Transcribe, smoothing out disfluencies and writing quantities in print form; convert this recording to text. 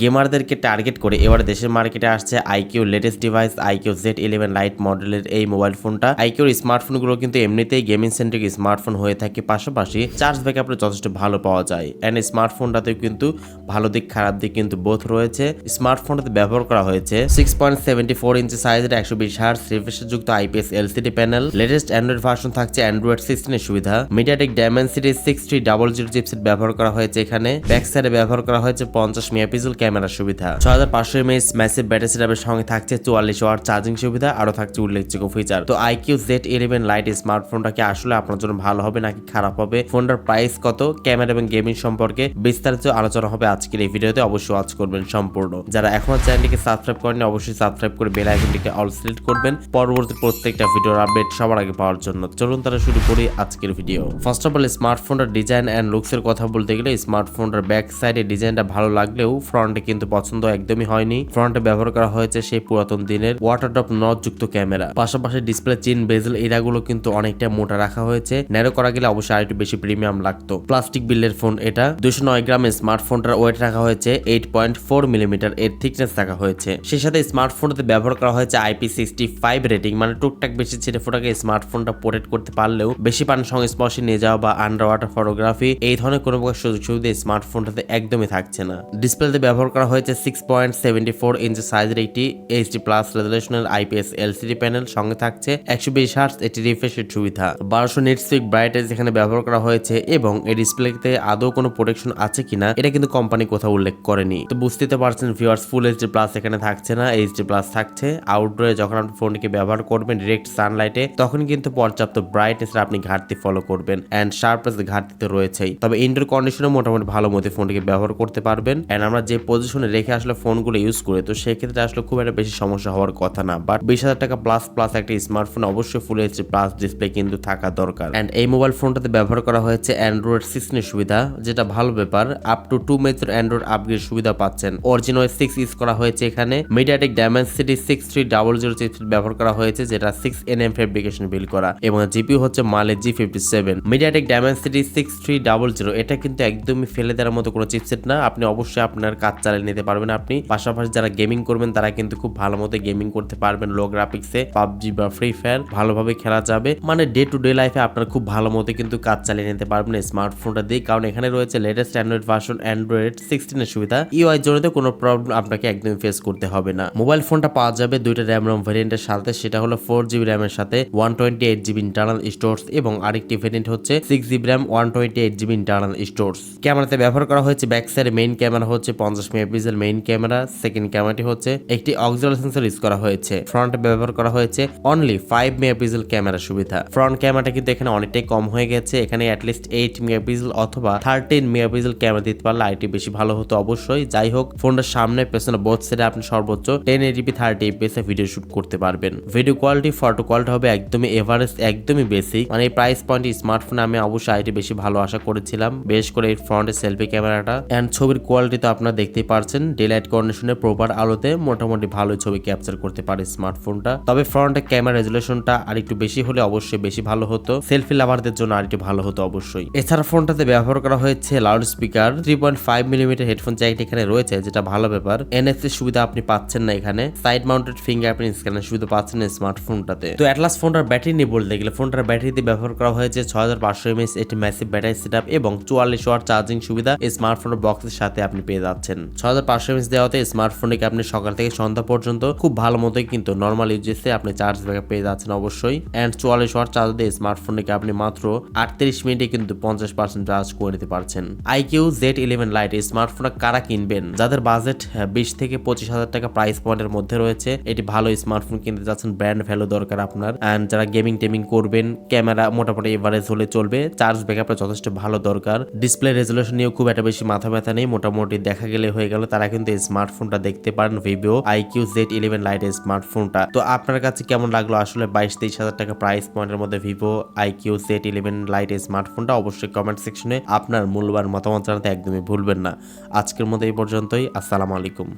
গেমারদেরকে target করে এবার দেশের মার্কেটে আসছে iQOO latest device iQOO Z11 lite মডেলের এই মোবাইল ফোনটা। আইকিউর স্মার্টফোনগুলো কিন্তু এমনিতেই গেমিং সেন্ট্রিক স্মার্টফোন হয়ে থাকে, পাশাপাশি চার্জ ব্যাকআপটা যথেষ্ট ভালো পাওয়া যায়। এন্ড স্মার্টফোনটাতেও কিন্তু ভালো দিক খারাপ দিক কিন্তু বোথ রয়েছে। স্মার্টফোনটাতে ব্যবহার করা হয়েছে 6.74 ইঞ্চি সাইজের 120 হার্জ রিফ্রেশ যুক্ত IPS LCD panel. Latest Android version থাকছে অ্যান্ড্রয়েড 16 এর সুবিধা। মিডিয়াটেক ডায়মেনসিটি 6300 চিপসেট ব্যবহার করা হয়েছে এখানে। ব্যাক সাইডে ব্যবহার করা হয়েছে 50 মেগাপিক্সেল ক্যামেরার সুবিধা। 6500 mAh ম্যাসিভ ব্যাটারি সেটআপের সঙ্গে থাকছে 44 ওয়াট চার্জিং সুবিধা, আরো থাকছে উল্লেখযোগ্য ফিচার। তো আইকিউ Z11 লাইট স্মার্টফোনটা কি আসলে আপনার জন্য ভালো হবে নাকি খারাপ হবে, ফোনটার প্রাইস কত, ক্যামেরা এবং গেমিং সম্পর্কে বিস্তারিত আলোচনা হবে আজকের এই ভিডিওতে। অবশ্যই ওয়াচ করবেন সম্পূর্ণ। যারা এখনো চ্যানেলটিকে সাবস্ক্রাইব করেননি অবশ্যই সাবস্ক্রাইব করে বেল আইকনটিকে অল সিলেক্ট করবেন পরবর্তী প্রত্যেকটা ভিডিওর আপডেট সবার আগে পাওয়ার জন্য। চলুন তারা শুরু করি আজকের ভিডিও। ফার্স্ট অফ অল স্মার্টফোনটার ডিজাইন এন্ড লুকস এর কথা বলতে গেলে স্মার্টফোনটার ব্যাক সাইডে ডিজাইনটা ভালো লাগলেও ফ্রন্টে কিন্তু পছন্দ একদমই হয়নি। ফ্রন্টে ব্যবহার করা হয়েছে সেই পুরাতন দিনের ওয়াটার ড্রপ নচ যুক্ত ক্যামেরা, পাশাপাশি ডিসপ্লে চিন বেজেল এরাগুলো কিন্তু অনেকটা মোটা রাখা হয়েছে। ন্যারো করা গেলে অবশ্যই আরেকটু বেশি প্রিমিয়াম লাগতো। প্লাস্টিক বিল্ডের ফোন এটা। 209 গ্রামে স্মার্টফোনটার ওয়েট রাখা হয়েছে 8.4 মিলিমিটার এর থিকনেস রাখা হয়েছে। সেই সাথে স্মার্টফোনটাতে ব্যবহার করা হয়েছে IP65 রেটিং, মানে টুকটাক বেশি ছেড়ে ফোটাকে স্মার্টফোনটা পোর্ট্রেট করতে পারলেও বেশি পানি সংস্পর্শে নিয়ে যাওয়া বা আন্ডার ওয়াটার ফটোগ্রাফি এই ধরনের কোনো প্রকার সুযোগ সুবিধা স্মার্টফোনটাতে একদমই থাকছে না। ডিসপ্লেতে ব্যবহার করা হয়েছে 6.74 ইঞ্চি সাইজের একটি HD+ রেজোলিউশনের IPS LCD প্যানেল, সঙ্গে থাকছে 120 হার্টজ এটি রিফ্রেশের সুবিধা। 1200 নিটস পিক ব্রাইটনেস এখানে ব্যবহার করা হয়েছে এবং এই ডিসপ্লেতে আদৌ কোনো প্রোটেকশন আছে কিনা এটা কিন্তু কোম্পানি কোথাও উল্লেখ করেনি। তো বুঝতে তো পারছেন ভিউয়ার্স, ফুল HD+ এখানে থাকছে না, HD+ থাকছে। আউটডোরে যখন আপনি ফোনটিকে ব্যবহার করবেন ডিরেক্ট সানলাইটে তখন কিন্তু পর্যাপ্ত ব্রাইটনেসের আপনি ঘাটতি ফলো করবেন এন্ড শার্পনেস ঘাটতি তো রয়েছেই। তবে ইনডোর কন্ডিশনে মোটামুটি ভালো মতো ফোনটিকে ব্যবহার করতে পারবেন। এন্ড আমরা যে পজিশনে রেখে আসলে ফোনগুলো ইউজ করি তো সেক্ষেত্রে আসলে খুব একটা বেশি সমস্যা হওয়ার কথা না। বাট 20,000 টাকা প্লাস একটা স্মার্টফোন অবশ্যই ফুল HD+ ডিসপ্লে কিন্তু থাকা দরকার। এন্ড এই মোবাইল ফোনটাতে ব্যবহার করা হয়েছে অ্যান্ড্রয়েড 16 এর সুবিধা, যেটা ভালো ব্যাপার। Up to 2 major Android upgrade সুবিধা পাচ্ছেন। অরিজিনাল 6 ইউজ করা হয়েছে এখানে। মিডিয়াটেক ডায়মেনসিটি 6300 চিপসেট ব্যবহার করা হয়েছে, যেটা 6nm ফেব্রিকেশন বিল্ড করা, এবং জিপিইউ হচ্ছে মালে G57। মিডিয়াটেক ডায়মেনসিটি 6300 এটা কিন্তু একদমই ফেলে দেওয়ার মতো কোনো চিপসেট না, আপনি অবশ্যই আপনার কাজ চালিয়ে নিতে পারবেন। আপনি পাশাপাশি যারা গেমিং করবেন তারা কিন্তু খুব ভালো মতো গেমিং করতে পারবেন। লো গ্রাফিক্সে পাবজি বা ফ্রি ফায়ার ভালোভাবে খেলা যাবে, মানে ডে টু ডে লাইফে আপনার খুব ভালো মতো কিন্তু কাজ চালিয়ে নিতে পারবেন স্মার্টফোনটা দিয়ে, কারণ এখানে রয়েছে লেটেস্ট অ্যান্ড্রয়েড ভার্সন অ্যান্ড্রয়েড 16 এর সুবিধা। ইউআই জনিত কোনো প্রবলেম আপনাকে একদমই ফেস করতে হবে না। মোবাইল ফোনটা পাওয়া যাবে দুইটা র্যাম রম ভ্যারিয়েন্টের সাথে, সেটা হলো 4GB র্যামের সাথে 128GB ইন্টারনাল স্টোরেজ, এবং আরেকটি ভ্যারিয়েন্ট হচ্ছে 6GB RAM 128GB internal storage. ক্যামেরাতে ব্যবহার করা হয়েছে ব্যাক সাইডে মেইন ক্যামেরা হচ্ছে 50 মেগাপিক্সেল মেইন ক্যামেরা। সেকেন্ড ক্যামেরাটি হচ্ছে একটি অক্সিলারি সেন্সর ইউজ করা হয়েছে। ফ্রন্টে ব্যবহার করা হয়েছে অনলি 5 মেগাপিক্সেল ক্যামেরা সুবিধা। ফ্রন্ট ক্যামেরাটা কিন্তু এখানে অনেকটাই কম হয়ে গেছে, এখানে অ্যাটলিস্ট 8 মেগাপিক্সেল অথবা 13 মেগাপিক্সেল ক্যামেরা দিতে পারলে আইটি বেশি ভালো হতো অবশ্যই। যাই হোক, ফোনটার সামনে পেছনে বোথ সাইডে আপনি সর্বোচ্চ 1080p 30fps এ ভিডিও শুট করতে পারবেন। ভিডিও কোয়ালিটি ফটো কোয়ালিটি হবে একদমই এভারেজ, একদমই বেসিক, মানে এই প্রাইস পয়েন্ট স্মার্টফোনে আমি অবশ্যই আইটি বেশি ভালো আশা করেছিলাম, বেশ করে এই ফ্রন্টের সেলফি ক্যামেরাটা এন্ড ছবির কোয়ালিটি তো আপনারা দেখতেই পারছেন। ডে লাইট কন্ডিশনে প্রপার আলোতে মোটামুটি ভালো ছবি ক্যাপচার করতে পারে স্মার্টফোনটা। তবে ফ্রন্টের ক্যামেরা রেজুলেশনটা আরেকটু বেশি হলে অবশ্যই বেশি ভালো হতো, সেলফি লাভারদের জন্য আরেকটু ভালো হতো অবশ্যই। এছাড়া ফোনটাতে ব্যবহার করা হয়েছে loud speaker, 3.5 millimetre headphone Jack এখানে রয়েছে, যেটা ভালো ব্যাপার। NFC সুবিধা আপনি পাচ্ছেন না এখানে। সাইড মাউন্টেড ফিঙ্গারপ্রিন্ট স্ক্যানার সুবিধা পাচ্ছেন না স্মার্টফোনটাতে। তো অ্যাটলাস ফোনটার ব্যাটারি নিয়ে বলতে গেলে ফোনটার ব্যাটারিতে ব্যবহার করা হয়েছে 6500 mAh একটি ম্যাসিভ ব্যাটারি সেটআপ এবং 44 ওয়াট চার্জিং সুবিধা এই স্মার্টফোনের বক্সের সাথে আপনি পেয়ে যাচ্ছেন। 6500 mAh দেওয়াতে স্মার্টফোনটিকে আপনি সকাল থেকে সন্ধ্যা পর্যন্ত খুব ভালো মতোই কিন্তু নর্মাল ইউজেসে আপনি চার্জ ব্যাকআপ পেয়ে যাচ্ছেন অবশ্যই। এন্ড 44 ওয়াট চার্জ দিয়ে স্মার্টফোনটিকে আপনি মাত্র 38 মিনিটে কিন্তু 50% চার্জ করে নিতে পারছেন। আইকিউ Z11 লাইট স্মার্টফোনটা কারা কিনবেন? যাদের বাজেট 20 থেকে 25,000 টাকা প্রাইস পয়েন্টের মধ্যে রয়েছে, এটি ভালো স্মার্টফোন কিনতে যাচ্ছেন, ব্র্যান্ড ভ্যালু দরকার আপনার। এন্ড যারা গেমিং টেমিং করবেন, ক্যামেরা মোটামুটি এভারেজ হলে চলবে, চার্জ ব্যাকআপটা যথেষ্ট ভালো দরকার, ডিসপ্লে রেজুলেশন নিয়েও খুব একটা বেশি মাথা ব্যথা নেই, মোটামুটি দেখা গেলে হয়ে গেল, তারা কিন্তু এই স্মার্টফোনটা দেখতে পারেন ভিভো আইকিউ Z11 লাইট স্মার্টফোনটা। তো আপনার কাছে কেমন লাগলো আসলে 22-23,000 টাকা প্রাইস পয়েন্টের মধ্যে ভিভো আইকিউ Z11 লাইট স্মার্টফোনটা? অবশ্যই কমেন্ট সেকশনে আপনার মূল্যবান মতামত জানাতে একদমই ভুলবেন না। আজকের মতো এই পর্যন্তই। আসসালামু আলাইকুম।